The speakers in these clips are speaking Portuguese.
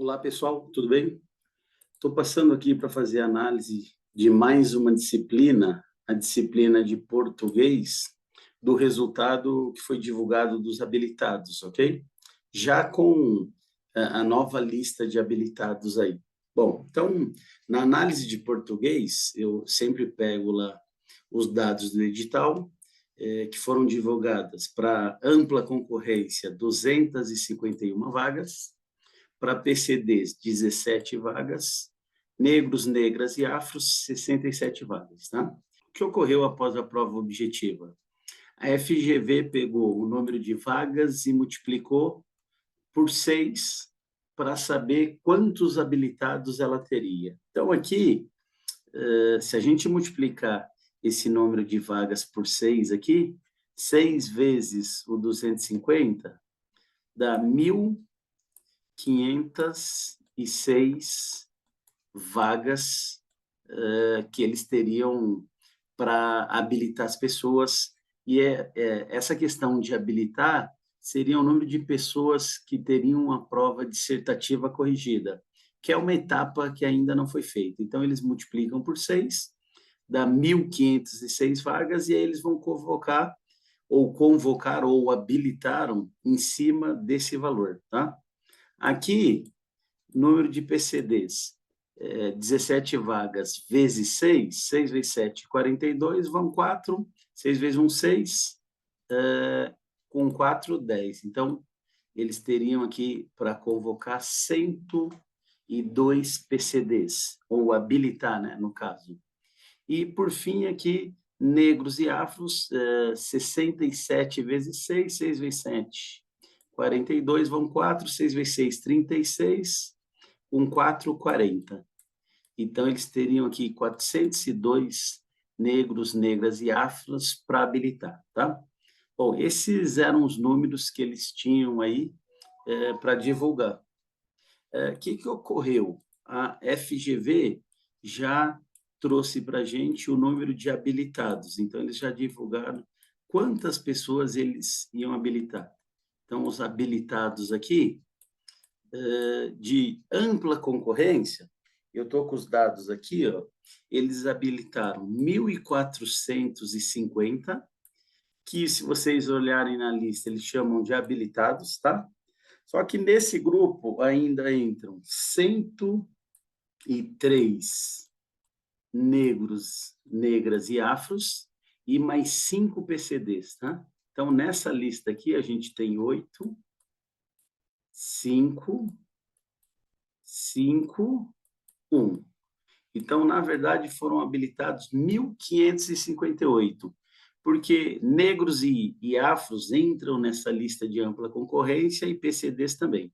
Olá, pessoal, tudo bem? Estou passando aqui para fazer análise de mais uma disciplina, a disciplina de português, do resultado que foi divulgado dos habilitados, ok? Já com a nova lista de habilitados aí. Bom, então, na análise de português, eu sempre pego lá os dados do edital, que foram divulgadas para ampla concorrência, 251 vagas, para PCDs, 17 vagas, negros, negras e afros, 67 vagas. Tá? O que ocorreu após a prova objetiva? A FGV pegou o número de vagas e multiplicou por 6 para saber quantos habilitados ela teria. Então, aqui, se a gente multiplicar esse número de vagas por 6 aqui, 6 vezes o 250, dá 1.506 vagas que eles teriam para habilitar as pessoas. E essa questão de habilitar seria o número de pessoas que teriam a prova dissertativa corrigida, que é uma etapa que ainda não foi feita. Então, eles multiplicam por 6, dá 1.506 vagas, e aí eles vão convocar ou habilitaram em cima desse valor, tá? Aqui, número de PCDs, 17 vagas vezes 6, 6 vezes 7, 42, vão 4, 6 vezes 1, 6, com 4, 10. Então, eles teriam aqui para convocar 102 PCDs, ou habilitar, né, no caso. E, por fim, aqui, negros e afros, 67 vezes 6, 6 vezes 7, 42, vão 4, 6 vezes 6, 36, com 4, 40. Então, eles teriam aqui 402 negros, negras e afros para habilitar, tá? Bom, esses eram os números que eles tinham aí para divulgar. O que ocorreu? A FGV já trouxe para a gente o número de habilitados, então eles já divulgaram quantas pessoas eles iam habilitar. Então, os habilitados aqui, de ampla concorrência, eu estou com os dados aqui, ó, eles habilitaram 1.450, que, se vocês olharem na lista, eles chamam de habilitados, tá? Só que nesse grupo ainda entram 103 negros, negras e afros, e mais 5 PCDs, tá? Então, nessa lista aqui, a gente tem 8, 5, 5, 1. Então, na verdade, foram habilitados 1.558, porque negros e afros entram nessa lista de ampla concorrência e PCDs também.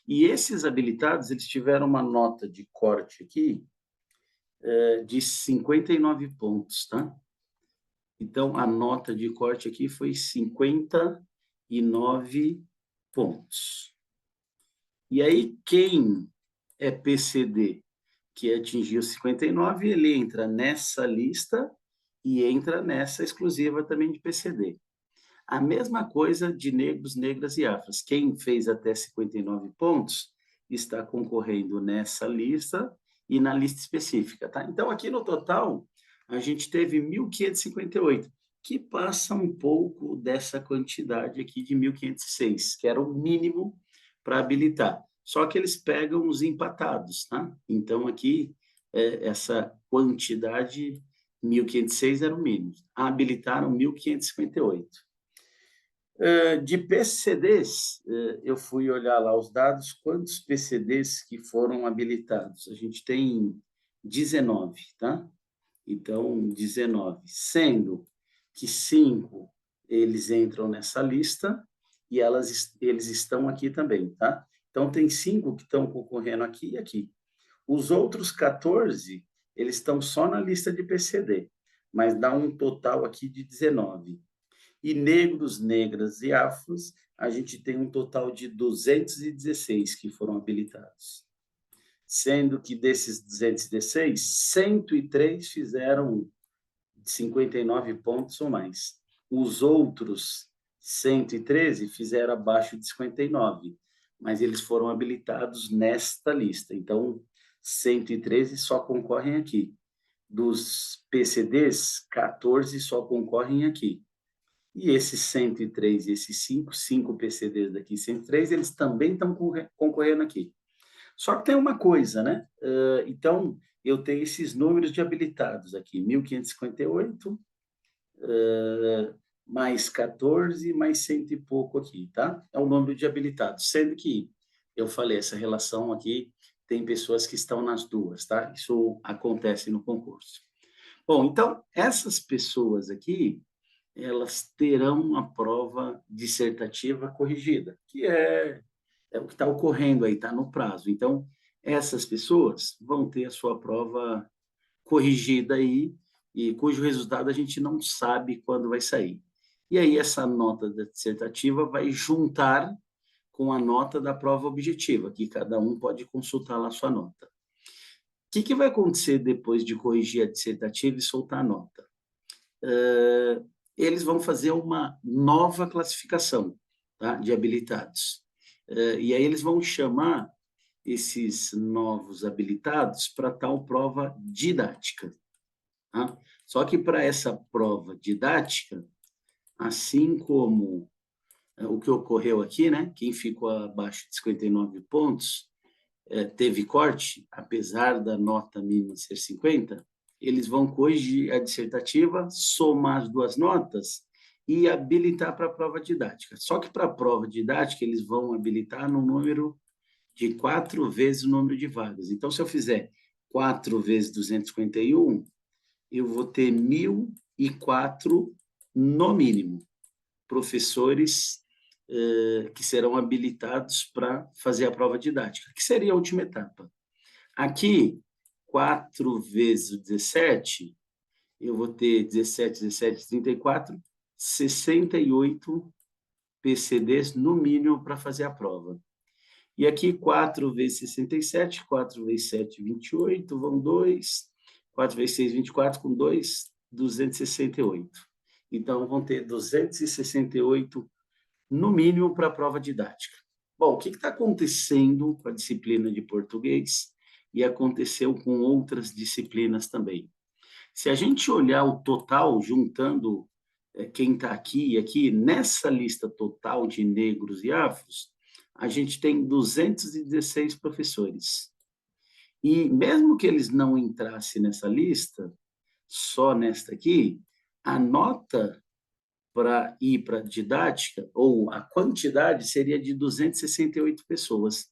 E esses habilitados, eles tiveram uma nota de corte aqui de 59 pontos, tá? Então, a nota de corte aqui foi 59 pontos. E aí, quem é PCD, que atingiu 59, ele entra nessa lista e entra nessa exclusiva também de PCD. A mesma coisa de negros, negras e afros. Quem fez até 59 pontos está concorrendo nessa lista e na lista específica, tá? Então, aqui no total, a gente teve 1.558, que passa um pouco dessa quantidade aqui de 1.506, que era o mínimo para habilitar. Só que eles pegam os empatados, tá? Então, aqui, essa quantidade, 1.506 era o mínimo. Habilitaram 1.558. De PCDs, eu fui olhar lá os dados, quantos PCDs que foram habilitados? A gente tem 19, tá? Então, 19, sendo que 5 eles entram nessa lista e eles estão aqui também, tá? Então, tem 5 que estão concorrendo aqui e aqui. Os outros 14, eles estão só na lista de PCD, mas dá um total aqui de 19. E negros, negras e afros, a gente tem um total de 216 que foram habilitados. Sendo que desses 216, 103 fizeram 59 pontos ou mais. Os outros 113 fizeram abaixo de 59. mas eles foram habilitados nesta lista. Então, 113 só concorrem aqui. Dos PCDs, 14 só concorrem aqui. E esses 103 e esses 5 PCDs daqui, 103, eles também estão concorrendo aqui. Só que tem uma coisa, né? Então, eu tenho esses números de habilitados aqui, 1.558, mais 14, mais 100 e pouco aqui, tá? É o número de habilitados, sendo que eu falei, essa relação aqui, tem pessoas que estão nas duas, tá? Isso acontece no concurso. Bom, então, essas pessoas aqui, elas terão a prova dissertativa corrigida, que é o que está ocorrendo aí, está no prazo. Então, essas pessoas vão ter a sua prova corrigida aí, e cujo resultado a gente não sabe quando vai sair. E aí, essa nota da dissertativa vai juntar com a nota da prova objetiva, que cada um pode consultar lá a sua nota. O que vai acontecer depois de corrigir a dissertativa e soltar a nota? Eles vão fazer uma nova classificação, tá, de habilitados. E aí eles vão chamar esses novos habilitados para tal prova didática. Tá? Só que para essa prova didática, assim como o que ocorreu aqui, né, quem ficou abaixo de 59 pontos, teve corte, apesar da nota mínima ser 50, eles vão corrigir a dissertativa, somar as duas notas e habilitar para a prova didática. Só que para a prova didática, eles vão habilitar no número de 4 vezes o número de vagas. Então, se eu fizer 4 vezes 251, eu vou ter 1.004 no mínimo professores que serão habilitados para fazer a prova didática, que seria a última etapa. Aqui, 4 vezes o 17, eu vou ter 17, 17, 34, 68 PCDs no mínimo para fazer a prova. E aqui, 4 vezes 67, 4 vezes 7, 28, vão 2, 4 vezes 6, 24, com 2, 268. Então, vão ter 268 no mínimo para a prova didática. Bom, o que está acontecendo com a disciplina de português e aconteceu com outras disciplinas também? Se a gente olhar o total, juntando quem está aqui e aqui, nessa lista total de negros e afros, a gente tem 216 professores. E mesmo que eles não entrassem nessa lista, só nesta aqui, a nota para ir para a didática, ou a quantidade, seria de 268 pessoas.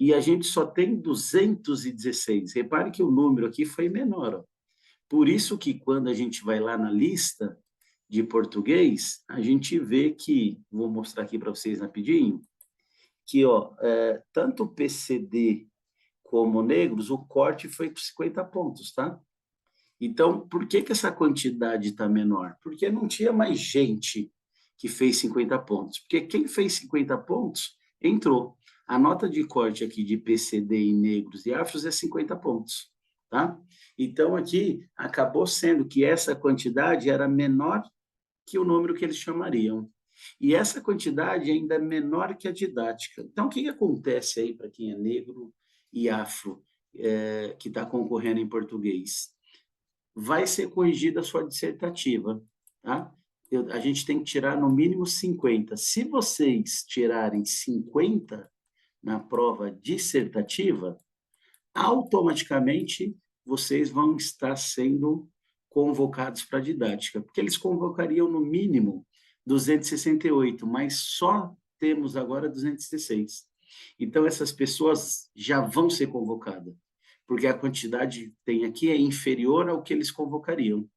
E a gente só tem 216. Repare que o número aqui foi menor. Ó. Por isso que quando a gente vai lá na lista de português, a gente vê que, vou mostrar aqui para vocês rapidinho, que tanto PCD como negros, o corte foi por 50 pontos, tá? Então, por que essa quantidade está menor? Porque não tinha mais gente que fez 50 pontos. Porque quem fez 50 pontos, entrou. A nota de corte aqui de PCD em negros e afros é 50 pontos, tá? Então, aqui, acabou sendo que essa quantidade era menor que o número que eles chamariam. E essa quantidade ainda é menor que a didática. Então, o que acontece aí para quem é negro e afro, que está concorrendo em português? Vai ser corrigida a sua dissertativa, tá? A gente tem que tirar no mínimo 50. Se vocês tirarem 50 na prova dissertativa, automaticamente vocês vão estar sendo convocados para a didática, porque eles convocariam no mínimo 268, mas só temos agora 216. Então, essas pessoas já vão ser convocadas, porque a quantidade que tem aqui é inferior ao que eles convocariam.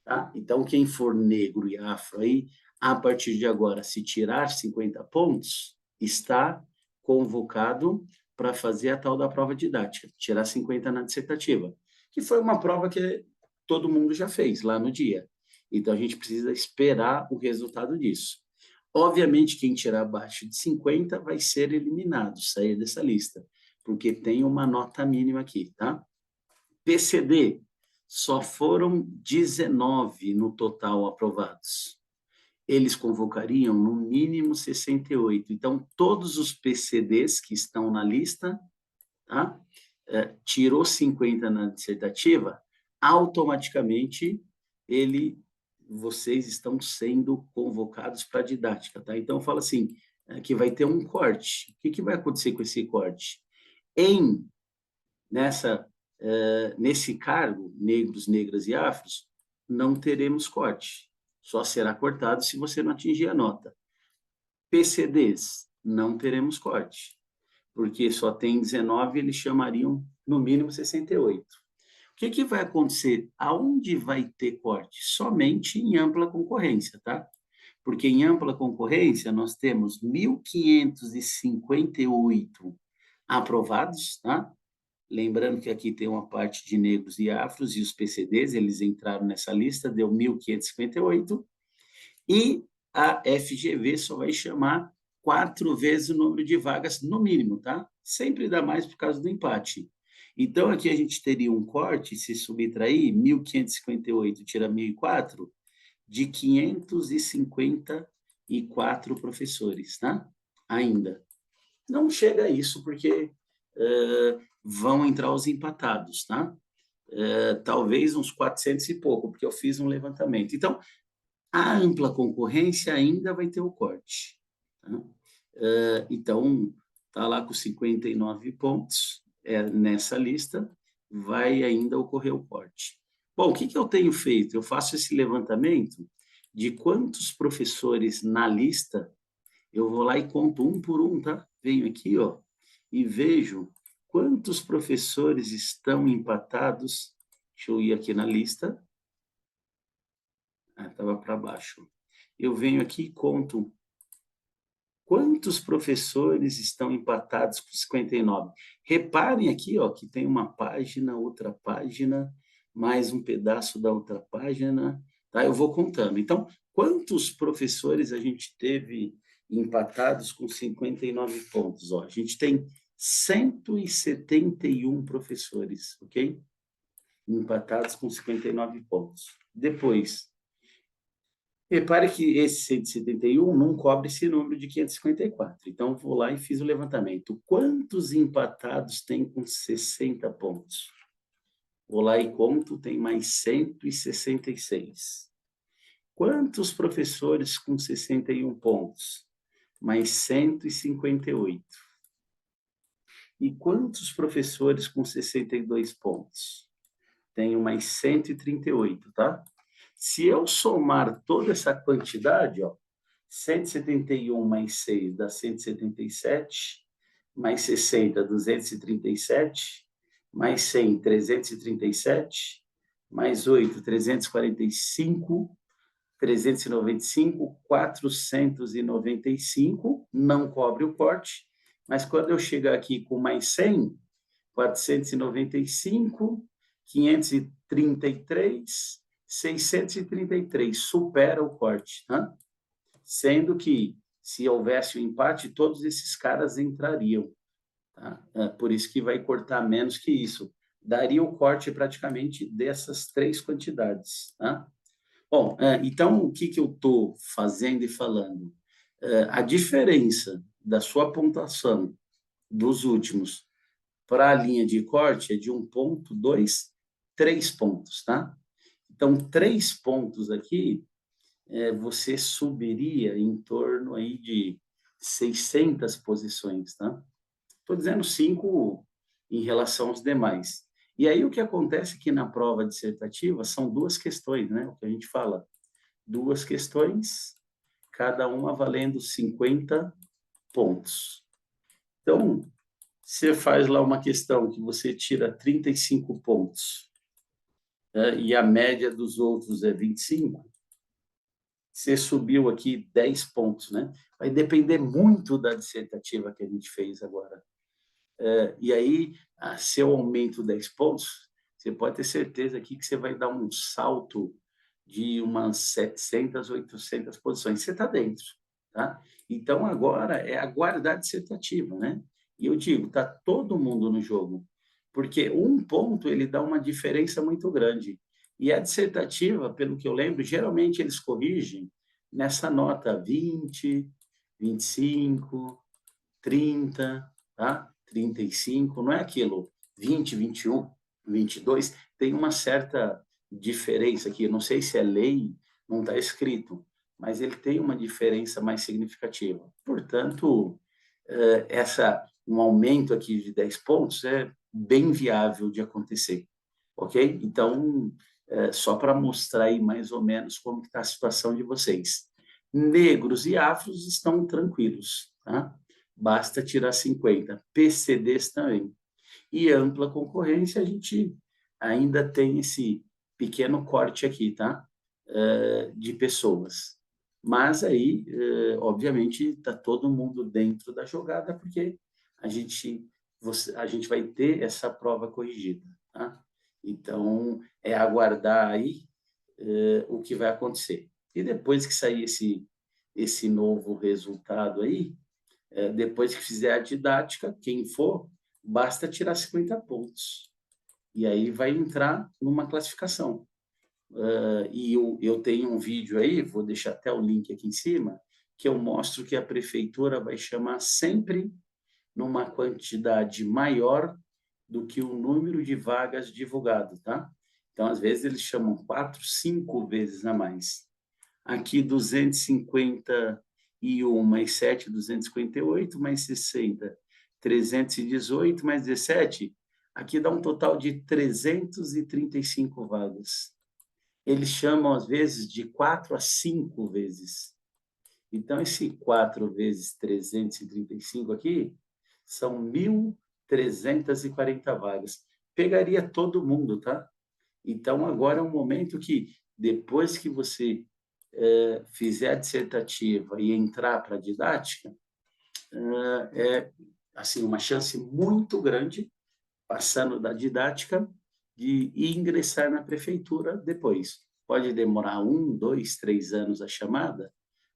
Tá? Então, quem for negro e afro aí, a partir de agora, se tirar 50 pontos, está convocado para fazer a tal da prova didática, tirar 50 na dissertativa, que foi uma prova que todo mundo já fez lá no dia. Então, a gente precisa esperar o resultado disso. Obviamente, quem tirar abaixo de 50 vai ser eliminado, sair dessa lista, porque tem uma nota mínima aqui, tá? PCD, só foram 19 no total aprovados. eles convocariam no mínimo 68. Então, todos os PCDs que estão na lista, tá? Tirou 50 na dissertativa, automaticamente vocês estão sendo convocados para a didática, tá? Então, eu falo assim, que vai ter um corte. O que vai acontecer com esse corte? Nesse cargo, negros, negras e afros, não teremos corte. Só será cortado se você não atingir a nota. PCDs, não teremos corte, porque só tem 19, eles chamariam no mínimo 68. O que vai acontecer? Aonde vai ter corte? Somente em ampla concorrência, tá? Porque em ampla concorrência nós temos 1.558 aprovados, tá? Lembrando que aqui tem uma parte de negros e afros e os PCDs, eles entraram nessa lista, deu 1.558, e a FGV só vai chamar 4 vezes o número de vagas no mínimo, tá? Sempre dá mais por causa do empate. Então, aqui a gente teria um corte, se subtrair 1.558 tira 1.004, de 554 professores, tá? Ainda. Não chega a isso, porque vão entrar os empatados, tá? Talvez uns 400 e pouco, porque eu fiz um levantamento. Então, a ampla concorrência ainda vai ter o corte. Tá? Então, está lá com 59 pontos nessa lista, vai ainda ocorrer o corte. Bom, o que eu tenho feito? Eu faço esse levantamento de quantos professores na lista, eu vou lá e conto um por um, tá? Venho aqui, ó, e vejo quantos professores estão empatados. Deixa eu ir aqui na lista. Estava para baixo. Eu venho aqui e conto quantos professores estão empatados com 59. Reparem aqui, ó, que tem uma página, outra página, mais um pedaço da outra página, tá? Eu vou contando. Então, quantos professores a gente teve empatados com 59 pontos? Ó, a gente tem 171 professores, ok? Empatados com 59 pontos. Depois, repare que esse 171 não cobre esse número de 554. Então, vou lá e fiz o levantamento. Quantos empatados tem com 60 pontos? Vou lá e conto, tem mais 166. Quantos professores com 61 pontos? Mais 158. E quantos professores com 62 pontos? Tenho mais 138, tá? Se eu somar toda essa quantidade, ó, 171 mais 6 dá 177, mais 60, 237, mais 100, 337, mais 8, 345, 395, 495, não cobre o corte, mas quando eu chegar aqui com mais 100, 495, 533, 633, supera o corte, tá? Sendo que, se houvesse um empate, todos esses caras entrariam. Tá? Por isso que vai cortar menos que isso. Daria o corte praticamente dessas 3 quantidades. Tá? Bom, então, o que eu estou fazendo e falando? A diferença da sua pontuação dos últimos para a linha de corte é de 1 ponto, 2, 3 pontos, tá? Então, 3 pontos aqui, você subiria em torno aí de 600 posições, tá? Estou dizendo 5 em relação aos demais. E aí o que acontece que na prova dissertativa são 2 questões, né? O que a gente fala, 2 questões, cada uma valendo 50 pontos. Então, você faz lá uma questão que você tira 35 pontos, e a média dos outros é 25, você subiu aqui 10 pontos, né? Vai depender muito da dissertativa que a gente fez agora. E aí, se eu aumento 10 pontos, você pode ter certeza aqui que você vai dar um salto de umas 700, 800 posições. Você está dentro, tá? Então, agora é aguardar a dissertativa, né? E eu digo, está todo mundo no jogo, porque 1 ponto ele dá uma diferença muito grande. E a dissertativa, pelo que eu lembro, geralmente eles corrigem nessa nota 20, 25, 30, tá? 35, não é aquilo 20, 21, 22, tem uma certa diferença aqui, não sei se é lei, não está escrito, mas ele tem uma diferença mais significativa. Portanto, um aumento aqui de 10 pontos é bem viável de acontecer, ok? Então, só para mostrar aí mais ou menos como está a situação de vocês. Negros e afros estão tranquilos, tá? Basta tirar 50. PCDs também. E ampla concorrência, a gente ainda tem esse pequeno corte aqui, tá? De pessoas. Mas aí, obviamente, está todo mundo dentro da jogada, porque a gente, a gente vai ter essa prova corrigida, tá? Então, é aguardar aí o que vai acontecer. E depois que sair esse novo resultado aí, depois que fizer a didática, quem for, basta tirar 50 pontos. E aí vai entrar numa classificação. E eu tenho um vídeo aí, vou deixar até o link aqui em cima, que eu mostro que a prefeitura vai chamar sempre numa quantidade maior do que o número de vagas divulgado, tá? Então, às vezes, eles chamam 4, 5 vezes a mais. Aqui, 251 mais 7, 258, mais 60, 318, mais 17. Aqui dá um total de 335 vagas. Eles chamam, às vezes, de 4 a 5 vezes. Então, esse 4 vezes 335 aqui são 1.340 vagas. Pegaria todo mundo, tá? Então, agora é um momento que, depois que você fizer a dissertativa e entrar para a didática, é assim, uma chance muito grande, passando da didática, de ingressar na prefeitura depois. Pode demorar 1, 2, 3 anos a chamada,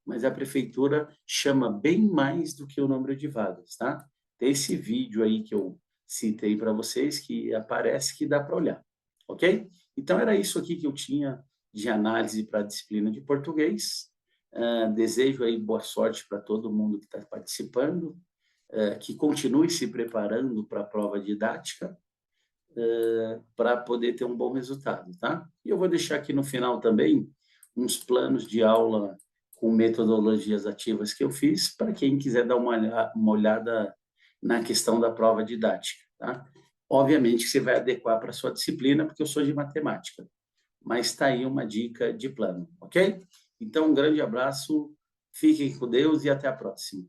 mas a prefeitura chama bem mais do que o número de vagas, tá? Tem esse vídeo aí que eu citei para vocês, que aparece que dá para olhar, ok? Então, era isso aqui que eu tinha de análise para a disciplina de português. Desejo aí boa sorte para todo mundo que está participando, que continue se preparando para a prova didática, para poder ter um bom resultado, tá? E eu vou deixar aqui no final também uns planos de aula com metodologias ativas que eu fiz, para quem quiser dar uma olhada na questão da prova didática, tá? Obviamente que você vai adequar para a sua disciplina, porque eu sou de matemática, mas está aí uma dica de plano, ok? Então, um grande abraço, fiquem com Deus e até a próxima.